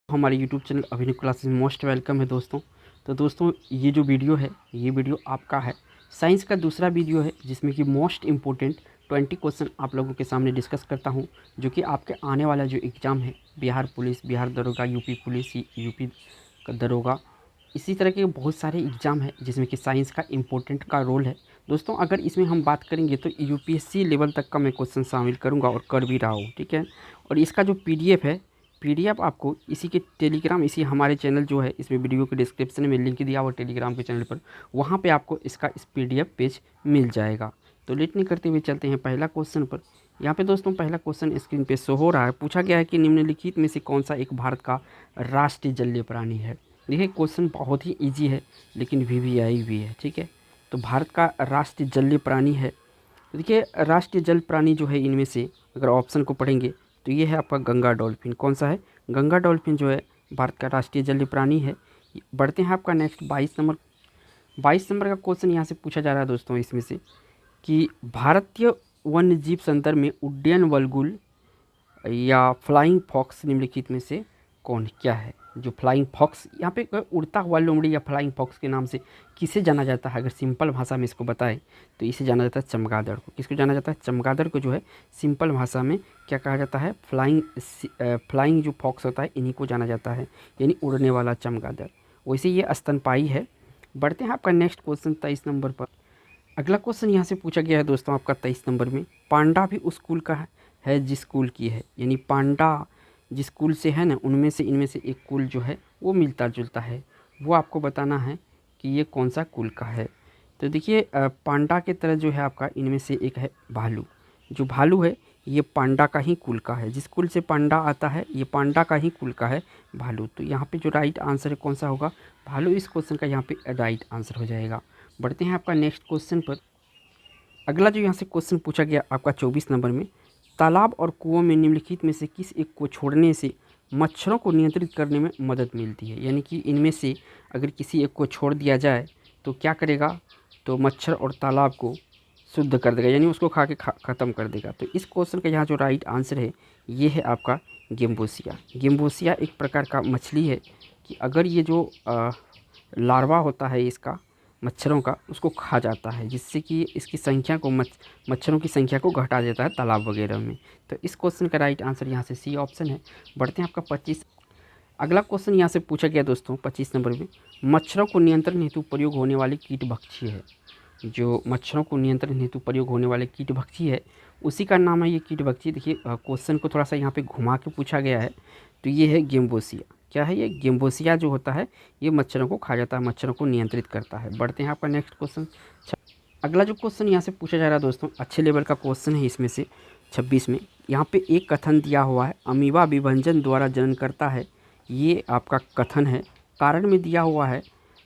हमारे YouTube channel अभिनव classes में most welcome है दोस्तों। तो दोस्तों ये जो वीडियो है ये वीडियो आपका है साइंस का दूसरा वीडियो है, जिसमें कि मोस्ट इम्पोर्टेंट 20 क्वेश्चन आप लोगों के सामने डिस्कस करता हूं, जो कि आपके आने वाला जो एग्ज़ाम है बिहार पुलिस, बिहार दरोगा, यूपी पुलिस, यूपी का दरोगा, इसी तरह के बहुत सारे एग्ज़ाम है जिसमें कि साइंस का इम्पोर्टेंट का रोल है दोस्तों। अगर इसमें हम बात करेंगे तो यूपीएससी लेवल तक का मैं क्वेश्चन शामिल करूँगा और कर भी रहा हूँ, ठीक है। और इसका जो पीडीएफ है, पीडीएफ आपको इसी के टेलीग्राम, इसी हमारे चैनल जो है इसमें वीडियो के डिस्क्रिप्शन में लिंक दिया हुआ टेलीग्राम के चैनल पर, वहाँ पे आपको इसका इस पीडीएफ पेज मिल जाएगा। तो लेट नहीं करते हुए चलते हैं पहला क्वेश्चन पर। यहाँ पे दोस्तों पहला क्वेश्चन स्क्रीन पे शो हो रहा है। पूछा गया है कि निम्नलिखित में से कौन सा एक भारत का राष्ट्रीय जलीय प्राणी है। देखिए क्वेश्चन बहुत ही ईजी है लेकिन वीवीआई भी है, ठीक है। तो भारत का राष्ट्रीय जलीय प्राणी है, देखिए राष्ट्रीय जल प्राणी जो है इनमें से अगर ऑप्शन को पढ़ेंगे तो ये है आपका गंगा डॉल्फिन। कौन सा है? गंगा डॉल्फिन जो है भारत का राष्ट्रीय जलीय प्राणी है। बढ़ते हैं आपका नेक्स्ट 22 नंबर का क्वेश्चन यहाँ से पूछा जा रहा है दोस्तों इसमें से कि भारतीय वन्य जीव संदर्भ में उड्डयन वल्गुल या फ्लाइंग फॉक्स निम्नलिखित में से कौन क्या है? जो फ्लाइंग फॉक्स यहाँ पे उड़ता हुआ लोमड़ी या फ्लाइंग फॉक्स के नाम से किसे जाना जाता है? अगर सिंपल भाषा में इसको बताएं तो इसे जाना जाता है चमगादड़ को। किसको जाना जाता है? चमगादड़ को जो है सिंपल भाषा में क्या कहा जाता है? फ्लाइंग जो फॉक्स होता है इन्हीं को जाना जाता है, यानी उड़ने वाला चमगादड़। वैसे ये स्तनपायी है। बढ़ते हैं आपका नेक्स्ट क्वेश्चन 23 नंबर पर। अगला क्वेश्चन यहाँ से पूछा गया है दोस्तों आपका 23 नंबर में, पांडा भी उस स्कूल का है जिस स्कूल की है, यानी पांडा जिस स्कूल से है ना उनमें से इनमें से एक कुल जो है वो मिलता जुलता है, वो आपको बताना है कि ये कौन सा कुल का है। तो देखिए पांडा के तरह जो है आपका इनमें से एक है भालू। जो भालू है ये पांडा का ही कुल का है, जिस कुल से पांडा आता है ये पांडा का ही कुल का है भालू। तो यहाँ पे जो राइट आंसर है कौन सा होगा? भालू इस क्वेश्चन का यहाँ पे राइट आंसर हो जाएगा। बढ़ते हैं आपका नेक्स्ट क्वेश्चन पर। अगला जो यहाँ से क्वेश्चन पूछा गया आपका 24 नंबर में, तालाब और कुओं में निम्नलिखित में से किस एक को छोड़ने से मच्छरों को नियंत्रित करने में मदद मिलती है? यानी कि इनमें से अगर किसी एक को छोड़ दिया जाए तो क्या करेगा? तो मच्छर और तालाब को शुद्ध कर देगा, यानी उसको खा के ख़त्म कर देगा। तो इस क्वेश्चन का यहाँ जो राइट आंसर है ये है आपका गेम्बोसिया। गेम्बोसिया एक प्रकार का मछली है कि अगर ये जो लार्वा होता है इसका मच्छरों का उसको खा जाता है, जिससे कि इसकी संख्या को मच्छरों की संख्या को घटा देता है तालाब वगैरह में। तो इस क्वेश्चन का राइट आंसर यहाँ से सी ऑप्शन है। बढ़ते हैं आपका 25। अगला क्वेश्चन यहाँ से पूछा गया दोस्तों 25 नंबर में, मच्छरों को नियंत्रण हेतु प्रयोग होने वाली कीटभक्षी है। जो मच्छरों को नियंत्रण हेतु प्रयोग होने वाले कीटभक्षी है उसी का नाम है ये कीटभक्षी। देखिए क्वेश्चन को थोड़ा सा यहाँ पे घुमा के पूछा गया है, तो ये है गेम्बोसिया। क्या है ये? गेम्बोसिया जो होता है ये मच्छरों को खा जाता है, मच्छरों को नियंत्रित करता है। बढ़ते हैं आपका नेक्स्ट क्वेश्चन। अगला जो क्वेश्चन यहाँ से पूछा जा रहा है दोस्तों अच्छे लेवल का क्वेश्चन है इसमें से 26 में। यहाँ पे एक कथन दिया हुआ है, अमीबा विभंजन द्वारा जनन करता है। ये आपका कथन है। कारण में दिया हुआ है,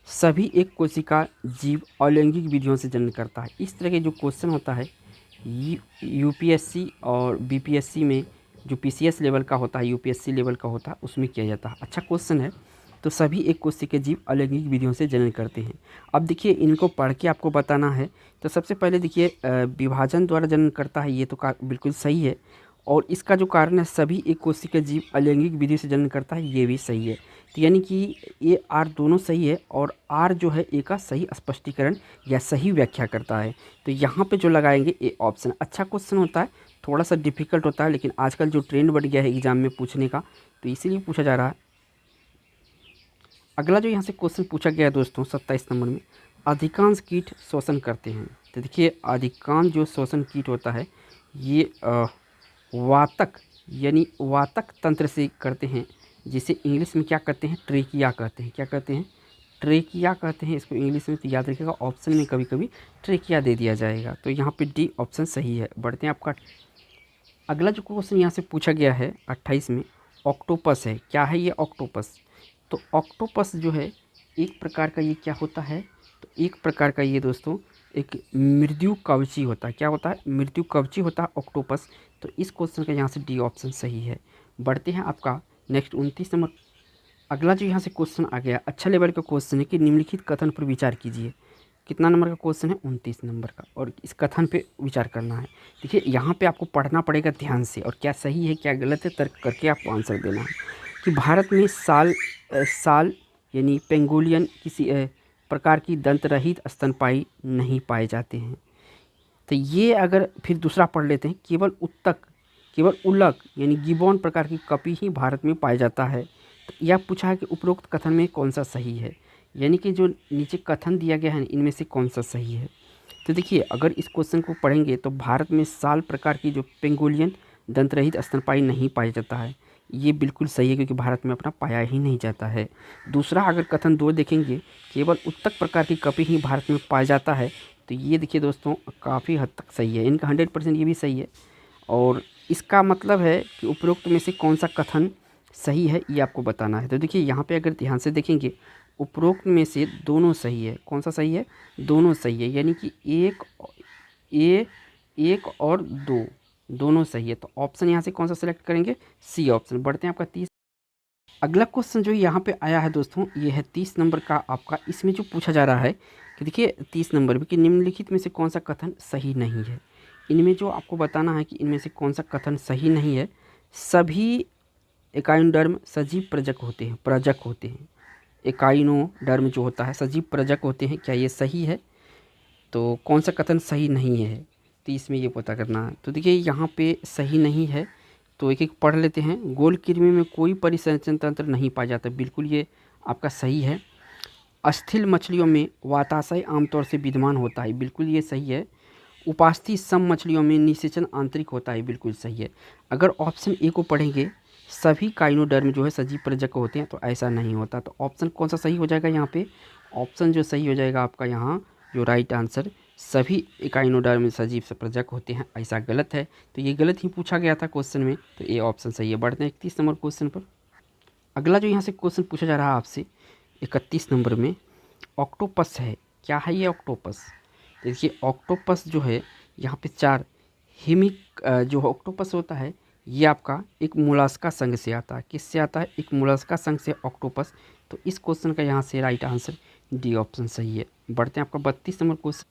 सभी एक कोशिका जीव अलैंगिक विधियों से जनन करता है। इस तरह के जो क्वेश्चन होता है यूपीएससी और बीपीएससी में, जो पीसीएस लेवल का होता है यूपीएससी लेवल का होता है उसमें किया जाता है। अच्छा क्वेश्चन है। तो सभी एक कोशिका जीव अलैंगिक विधियों से जनन करते हैं। अब देखिए इनको पढ़ के आपको बताना है। तो सबसे पहले देखिए विभाजन द्वारा जनन करता है, ये तो बिल्कुल सही है। और इसका जो कारण है सभी एक कोशिका जीव अलैंगिक विधि से जनन करता है, ये भी सही है। तो यानी कि ये आर दोनों सही है और आर जो है ए का सही स्पष्टीकरण या सही व्याख्या करता है। तो यहाँ पे जो लगाएंगे ए ऑप्शन। अच्छा क्वेश्चन होता है, थोड़ा सा डिफिकल्ट होता है, लेकिन आजकल जो ट्रेंड बढ़ गया है एग्जाम में पूछने का तो इसीलिए पूछा जा रहा है। अगला जो यहाँ से क्वेश्चन पूछा गया है दोस्तों 27 नंबर में, अधिकांश कीट शोषण करते हैं। तो देखिए अधिकांश जो शोषण कीट होता है ये वातक यानी वातक तंत्र से करते हैं, जिसे इंग्लिश में क्या कहते हैं? ट्रेकिया कहते हैं। क्या कहते हैं? ट्रेकिया कहते हैं इसको इंग्लिश में। तो याद रखिएगा ऑप्शन में कभी कभी ट्रेकिया दे दिया जाएगा। तो यहाँ पे डी ऑप्शन सही है। बढ़ते हैं आपका अगला जो क्वेश्चन यहाँ से पूछा गया है 28 में, ऑक्टोपस है। क्या है ये ऑक्टोपस? तो ऑक्टोपस जो है एक प्रकार का ये क्या होता है? तो एक प्रकार का ये दोस्तों एक मृत्यु कवची होता है। क्या होता है? मृत्यु कवची होता है ऑक्टोपस। तो इस क्वेश्चन का यहाँ से डी ऑप्शन सही है। बढ़ते हैं आपका नेक्स्ट 29 नंबर। अगला जो यहाँ से क्वेश्चन आ गया अच्छा लेवल का क्वेश्चन है कि निम्नलिखित कथन पर विचार कीजिए। कितना नंबर का क्वेश्चन है? 29 नंबर का। और इस कथन पे विचार करना है। देखिए यहाँ पे आपको पढ़ना पड़ेगा ध्यान से, और क्या सही है क्या गलत है तर्क करके आपको आंसर देना है। कि भारत में साल यानी पेंगोलियन किसी प्रकार की दंत रहित स्तनपायी नहीं पाए जाते हैं। तो ये अगर फिर दूसरा पढ़ लेते हैं, केवल उल्लक यानी गिबॉन प्रकार की कपी ही भारत में पाया जाता है। तो यह पूछा है कि उपरोक्त कथन में कौन सा सही है, यानी कि जो नीचे कथन दिया गया है इनमें से कौन सा सही है। तो देखिए, अगर इस क्वेश्चन को पढ़ेंगे तो भारत में साल प्रकार की जो पेंगोलियन दंत रहित स्तनपायी नहीं पाया जाता है, ये बिल्कुल सही है, क्योंकि भारत में अपना पाया ही नहीं जाता है। दूसरा अगर कथन 2 देखेंगे, केवल उत्तक प्रकार की कपी ही भारत में पाया जाता है, तो ये देखिए दोस्तों काफ़ी हद तक सही है, इनका 100% ये भी सही है। और इसका मतलब है कि उपरोक्त में से कौन सा कथन सही है ये आपको बताना है। तो देखिए यहाँ पे अगर ध्यान से देखेंगे, उपरोक्त में से दोनों सही है। कौन सा सही है? दोनों सही है, यानी कि एक और दो दोनों सही है। तो ऑप्शन यहाँ से कौन सा सिलेक्ट करेंगे? C option. बढ़ते हैं आपका 30। अगला क्वेश्चन जो यहाँ पे आया है दोस्तों, ये है 30 नंबर का आपका। इसमें जो पूछा जा रहा है कि देखिए 30 नंबर में कि निम्नलिखित में से कौन सा कथन सही नहीं है। इनमें जो आपको बताना है कि इनमें से कौन सा कथन सही नहीं है। सभी एकाइनोडर्म सजीव प्रजक होते हैं। एकाइनोडर्म जो होता है सजीव प्रजक होते हैं, क्या ये सही है? तो कौन सा कथन सही नहीं है, तो इसमें ये पता करना है। तो देखिए यहाँ पे सही नहीं है, तो एक एक पढ़ लेते हैं। गोल कृमि में कोई परिसंचरण तंत्र नहीं पाया जाता, बिल्कुल ये आपका सही है। अस्थिल मछलियों में वाताशय आमतौर से विद्यमान होता है, बिल्कुल ये सही है। उपास्थि सम मछलियों में निषेचन आंतरिक होता है, बिल्कुल सही है। अगर ऑप्शन ए को पढ़ेंगे, सभी काइनोडर्म जो है सजीव प्रजक होते हैं, तो ऐसा नहीं होता। तो ऑप्शन कौन सा सही हो जाएगा यहाँ पे? ऑप्शन जो सही हो जाएगा आपका यहाँ जो राइट आंसर, सभी इकाइनोडर्म सजीव से प्रजक होते हैं, ऐसा गलत है। तो ये गलत ही पूछा गया था क्वेश्चन में, तो ये ऑप्शन सही है। बढ़ते हैं 31 नंबर क्वेश्चन पर। अगला जो यहाँ से क्वेश्चन पूछा जा रहा है आपसे 31 नंबर में, ऑक्टोपस है। क्या है ये ऑक्टोपस? देखिए ऑक्टोपस जो है यहाँ पे 4 हिमिक जो ऑक्टोपस होता है ये आपका एक मोलस्का संघ से आता है। किससे आता है? एक मोलस्का संघ से ऑक्टोपस। तो इस क्वेश्चन का यहाँ से राइट आंसर डी ऑप्शन सही है। बढ़ते हैं आपका 32 नंबर क्वेश्चन।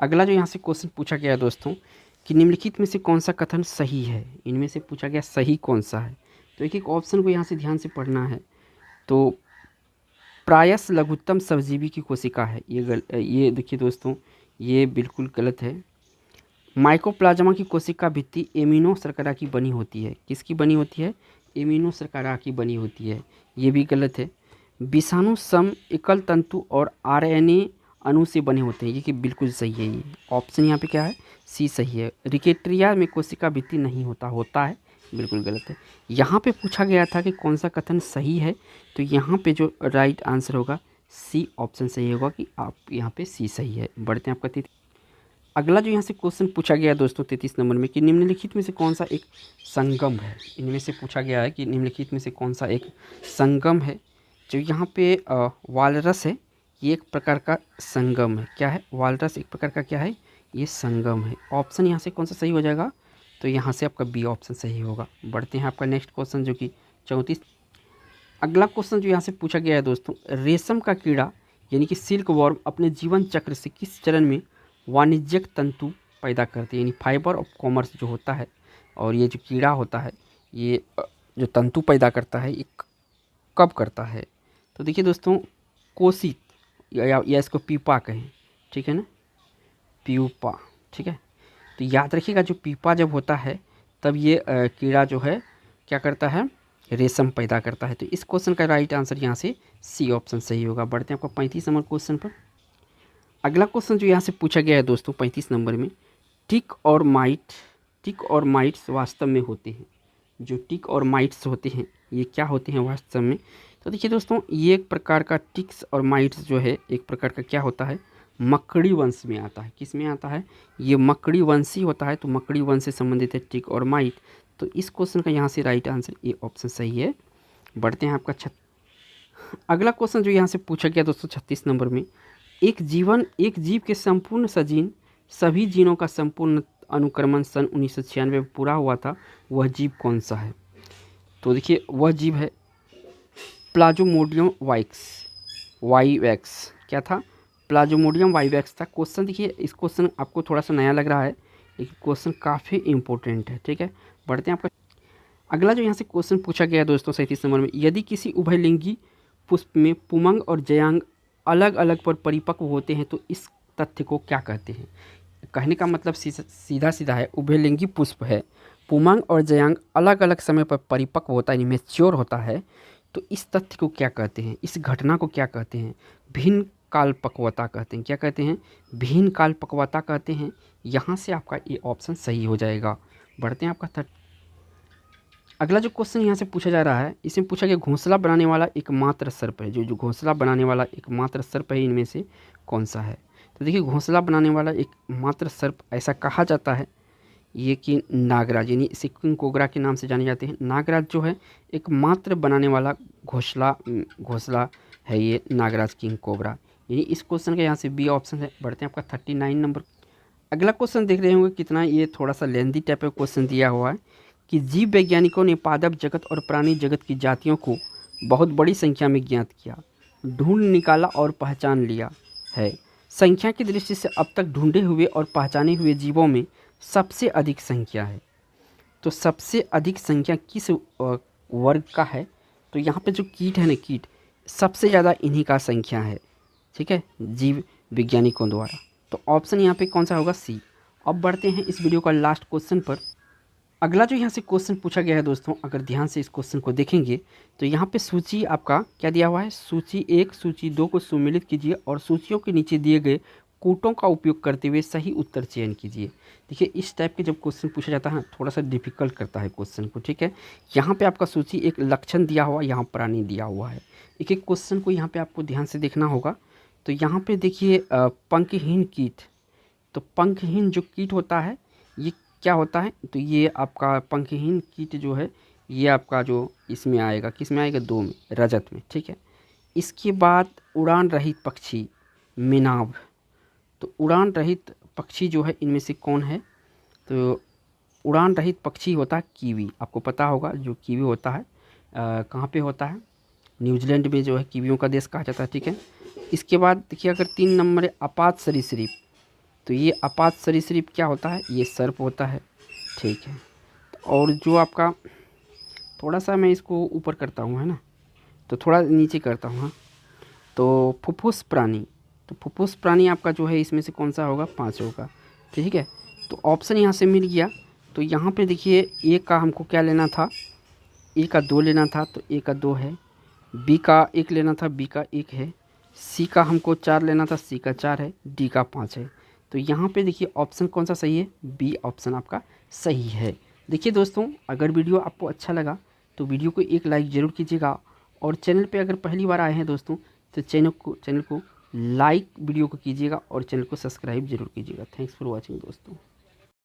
अगला जो यहाँ से क्वेश्चन पूछा गया है दोस्तों कि निम्नलिखित में से कौन सा कथन सही है। इनमें से पूछा गया सही कौन सा है, तो एक एक ऑप्शन को यहाँ से ध्यान से पढ़ना है। तो प्रायस लघुत्तम सवजीवी की कोशिका है, ये देखिए दोस्तों ये बिल्कुल गलत है। माइकोप्लाज्मा की कोशिका भित्ति एमिनो शर्करा की बनी होती है। किसकी बनी होती है? एमिनो शर्करा की बनी होती है, ये भी गलत है। विषाणु सम एकल तंतु और आरएनए अणु से बने होते हैं, ये कि बिल्कुल सही है। ये ऑप्शन यहाँ पे क्या है? सी सही है। रिकेट्रिया में कोशिका भित्ति नहीं होता है, बिल्कुल गलत है। यहाँ पे पूछा गया था कि कौन सा कथन सही है, तो यहाँ पे जो राइट आंसर होगा सी ऑप्शन सही होगा, कि आप यहाँ पे सी सही है। बढ़ते हैं आपका अगला जो यहाँ से क्वेश्चन पूछा गया है दोस्तों 33 नंबर में कि निम्नलिखित में से कौन सा एक संगम है। इनमें से पूछा गया है कि निम्नलिखित में से कौन सा एक संगम है। जो यहाँ पे वालरस है, ये एक प्रकार का संगम है। क्या है? वालरस एक प्रकार का क्या है? ये संगम है। ऑप्शन यहाँ से कौन सा सही हो जाएगा? तो यहाँ से आपका बी ऑप्शन सही होगा। बढ़ते हैं आपका नेक्स्ट क्वेश्चन जो कि 34। अगला क्वेश्चन जो यहाँ से पूछा गया है दोस्तों, रेशम का कीड़ा यानी कि सिल्क वॉर्म अपने जीवन चक्र से किस चरण में वाणिज्यिक तंतु पैदा करते हैं, यानी फाइबर ऑफ कॉमर्स जो होता है, और ये जो कीड़ा होता है ये जो तंतु पैदा करता है ये कब करता है? तो देखिए दोस्तों कोशित या इसको पीपा कहें, ठीक है ना, प्यूपा, ठीक है। तो याद रखिएगा जो पीपा जब होता है तब ये कीड़ा जो है क्या करता है? रेशम पैदा करता है। तो इस क्वेश्चन का राइट आंसर यहाँ से सी ऑप्शन सही होगा। बढ़ते हैं आपको 35 नंबर क्वेश्चन पर। अगला क्वेश्चन जो यहाँ से पूछा गया है दोस्तों 35 नंबर में, टिक और माइट्स वास्तव में होते हैं। जो टिक और माइट्स होते हैं ये क्या होते हैं वास्तव में? तो देखिए दोस्तों ये एक प्रकार का टिक्स और माइट्स जो है एक प्रकार का क्या होता है? मकड़ी वंश में आता है। किस में आता है? ये मकड़ी वंशी होता है। तो मकड़ी वंश से संबंधित है टिक और माइट। तो इस क्वेश्चन का यहाँ से राइट आंसर ए ऑप्शन सही है। बढ़ते हैं आपका अगला क्वेश्चन जो यहाँ से पूछा गया दोस्तों 36 नंबर में, एक जीव के संपूर्ण सजीन सभी जीनों का संपूर्ण अनुक्रमण सन 1996 में पूरा हुआ था, वह जीव कौन सा है? तो देखिए वह जीव है प्लाज्मोडियम वाइवैक्स। क्या था? प्लाज्मोडियम वाइवैक्स था। क्वेश्चन देखिए इस क्वेश्चन आपको थोड़ा सा नया लग रहा है, लेकिन क्वेश्चन काफ़ी इंपॉर्टेंट है, ठीक है। बढ़ते हैं आपका अगला जो यहाँ से क्वेश्चन पूछा गया है दोस्तों 37 नंबर में, यदि किसी उभयलिंगी पुष्प में पुमंग और जयांग अलग अलग पर परिपक्व होते हैं तो इस तथ्य को क्या कहते हैं। कहने का मतलब सीधा सीधा है, उभयलिंगी पुष्प है, पुमंग और जयांग अलग अलग समय पर परिपक्व होता है, मैच्योर होता है, तो इस तथ्य को क्या कहते हैं, इस घटना को क्या कहते हैं। भिन्न काल पक्वता कहते हैं। क्या कहते हैं, भिन्न काल पक्वता कहते हैं। यहाँ से आपका ये ऑप्शन सही हो जाएगा। बढ़ते हैं आपका अगला जो क्वेश्चन यहाँ से पूछा जा रहा है, इसमें पूछा गया घोंसला बनाने वाला एकमात्र सर्प है, जो घोंसला बनाने वाला एकमात्र सर्प है इनमें से कौन सा है। तो देखिए घोंसला बनाने वाला एकमात्र सर्प ऐसा कहा जाता है ये कि नागराज, यानी इसे किंग कोबरा के नाम से जाने जाते हैं। नागराज जो है एकमात्र बनाने वाला घोंसला है ये नागराज किंग कोबरा, यानी इस क्वेश्चन का यहाँ से बी ऑप्शन है। बढ़ते हैं आपका 39 नंबर। अगला क्वेश्चन देख रहे होंगे कितना ये थोड़ा सा लेंथी टाइप का क्वेश्चन दिया हुआ है कि जीव वैज्ञानिकों ने पादप जगत और प्राणी जगत की जातियों को बहुत बड़ी संख्या में ज्ञात किया, ढूंढ निकाला और पहचान लिया है। संख्या की दृष्टि से अब तक ढूंढे हुए और पहचाने हुए जीवों में सबसे अधिक संख्या है। तो सबसे अधिक संख्या किस वर्ग का है, तो यहाँ पे जो कीट है ना, कीट सबसे ज़्यादा इन्हीं का संख्या है, ठीक है, जीव वैज्ञानिकों द्वारा। तो ऑप्शन यहाँ पे कौन सा होगा, सी। अब बढ़ते हैं इस वीडियो का लास्ट क्वेश्चन पर। अगला जो यहाँ से क्वेश्चन पूछा गया है दोस्तों, अगर ध्यान से इस क्वेश्चन को देखेंगे तो यहाँ पे सूची आपका क्या दिया हुआ है, सूची 1 सूची 2 को सम्मिलित कीजिए और सूचियों के नीचे दिए गए कूटों का उपयोग करते हुए सही उत्तर चयन कीजिए। देखिए इस टाइप के जब क्वेश्चन पूछा जाता है थोड़ा सा डिफिकल्ट करता है क्वेश्चन को, ठीक है। यहाँ पे आपका सूची एक लक्षण दिया हुआ, यहाँ प्राणी दिया हुआ है। एक एक क्वेश्चन को यहाँ पे आपको ध्यान से देखना होगा। तो यहाँ पे देखिए पंखहीन कीट, तो पंखहीन जो कीट होता है ये क्या होता है, तो ये आपका पंखहीन कीट जो है ये आपका जो इसमें आएगा, किस में आएगा, 2 में, रजत में, ठीक है। इसके बाद उड़ान रहित पक्षी मिनाभ, तो उड़ान रहित पक्षी जो है इनमें से कौन है, तो उड़ान रहित पक्षी होता है कीवी। आपको पता होगा जो कीवी होता है कहाँ पे होता है, न्यूजीलैंड में जो है कीवियों का देश कहा जाता है, ठीक है। इसके बाद देखिए अगर 3 नंबर है अपात सरीसृप, तो ये अपात सरीसृप क्या होता है, ये सर्प होता है, ठीक है। और जो आपका थोड़ा सा मैं इसको ऊपर करता हूँ, है ना, तो थोड़ा नीचे करता हूँ, हाँ, तो फुफ्फुस प्राणी, तो फुफ्फुस प्राणी आपका जो है इसमें से कौन सा होगा, 5 होगा, ठीक है। तो ऑप्शन यहाँ से मिल गया। तो यहाँ पे देखिए ए का हमको क्या लेना था, ए का 2 लेना था, तो ए का 2 है, बी का 1 लेना था, बी का 1 है, सी का हमको 4 लेना था, सी का 4 है, डी का 5 है। तो यहाँ पे देखिए ऑप्शन कौन सा सही है, बी ऑप्शन आपका सही है। देखिए दोस्तों अगर वीडियो आपको अच्छा लगा तो वीडियो को एक लाइक ज़रूर कीजिएगा, और चैनल पे अगर पहली बार आए हैं दोस्तों तो चैनल को लाइक वीडियो को कीजिएगा और चैनल को सब्सक्राइब जरूर कीजिएगा। थैंक्स फॉर वॉचिंग दोस्तों।